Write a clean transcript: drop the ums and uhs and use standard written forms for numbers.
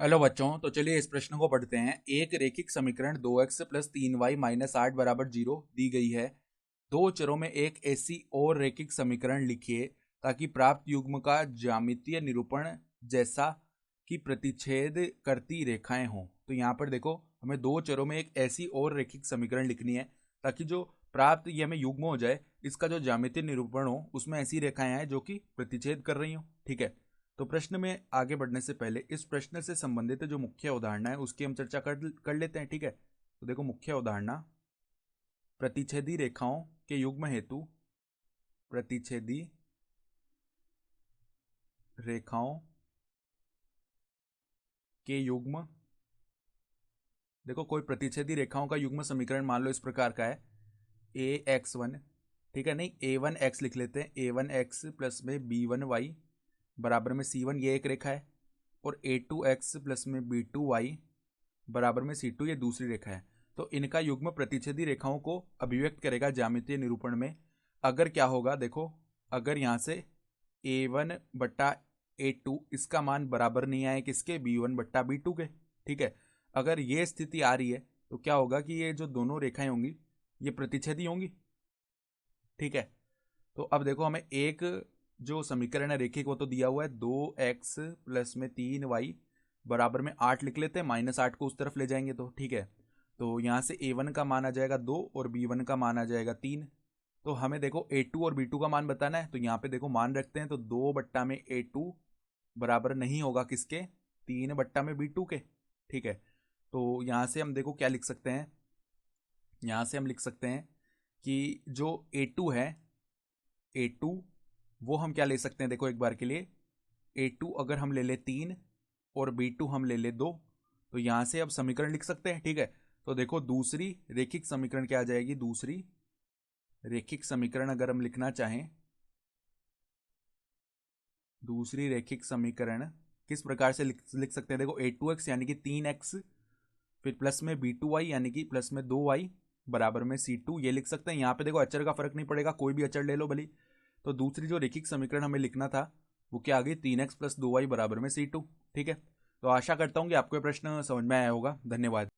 Hello बच्चों, तो चलिए इस प्रश्न को पढ़ते हैं। एक रेखिक समीकरण 2x प्लस 3y माइनस 8 बराबर 0 दी गई है। दो चरों में एक ऐसी और रेखिक समीकरण लिखिए ताकि प्राप्त युग्म का ज्यामितीय निरूपण जैसा कि प्रतिच्छेद करती रेखाएं हों। तो यहाँ पर देखो, हमें दो चरों में एक ऐसी और रेखिक समीकरण लिखनी है ताकि जो प्राप्त ये हमें युग्म हो जाए, इसका जो ज्यामितीय निरूपण हो उसमें ऐसी रेखाएं आए जो कि प्रतिच्छेद कर रही हो। ठीक है, तो प्रश्न में आगे बढ़ने से पहले इस प्रश्न से संबंधित जो मुख्य उदाहरण है उसकी हम चर्चा कर लेते हैं। ठीक है, तो देखो मुख्य उदाहरण, प्रतिच्छेदी रेखाओं के युग्म हेतु प्रतिच्छेदी रेखाओं के युग्म। देखो, कोई प्रतिच्छेदी रेखाओं का युग्म समीकरण मान लो इस प्रकार का है, ए एक्स वन, ठीक है, नहीं ए वन एक्स लिख लेते हैं, ए वन एक्स प्लस में बी वन वाई बराबर में सी वन, ये एक रेखा है, और ए टू एक्स प्लस में बी टू वाई बराबर में C2 ये दूसरी रेखा है। तो इनका युग्म प्रतिच्छेदी रेखाओं को अभिव्यक्त करेगा ज्यामितीय निरूपण में। अगर क्या होगा, देखो, अगर यहाँ से A1 बट्टा A2 इसका मान बराबर नहीं आए किसके, B1 बट्टा B2 के। ठीक है, अगर ये स्थिति आ रही है तो क्या होगा कि ये जो दोनों रेखाएं होंगी ये प्रतिच्छेदी होंगी। ठीक है, तो अब देखो, हमें एक जो समीकरण है रेखिक वो तो दिया हुआ है, 2x प्लस में 3y बराबर में 8 लिख लेते हैं, माइनस 8 को उस तरफ ले जाएंगे तो ठीक है। तो यहाँ से a1 का मान आ जाएगा 2 और b1 का मान आ जाएगा 3। तो हमें देखो a2 और b2 का मान बताना है, तो यहाँ पे देखो मान रखते हैं, तो 2 बट्टा में a2 बराबर नहीं होगा किसके, 3 बट्टा में b2 के। ठीक है, तो यहाँ से हम देखो क्या लिख सकते हैं, यहाँ से हम लिख सकते हैं कि जो a2 है, a2 वो हम क्या ले सकते हैं, देखो एक बार के लिए, a2 अगर हम ले ले 3 और b2 हम ले ले 2, तो यहां से अब समीकरण लिख सकते हैं। ठीक है, तो देखो दूसरी रेखिक समीकरण क्या आ जाएगी, दूसरी रेखिक समीकरण अगर हम लिखना चाहें, दूसरी रेखिक समीकरण किस प्रकार से लिख सकते हैं, देखो a2x यानी कि 3x, फिर प्लस में b2y यानी कि प्लस में 2y बराबर में c2, ये लिख सकते हैं। यहाँ पे देखो अचर का फर्क नहीं पड़ेगा, कोई भी अचर ले लो भली। तो दूसरी जो रेखिक समीकरण हमें लिखना था वो क्या आ गई, 3x प्लस 2y बराबर में c2। ठीक है, तो आशा करता हूँ कि आपको ये प्रश्न समझ में आया होगा। धन्यवाद।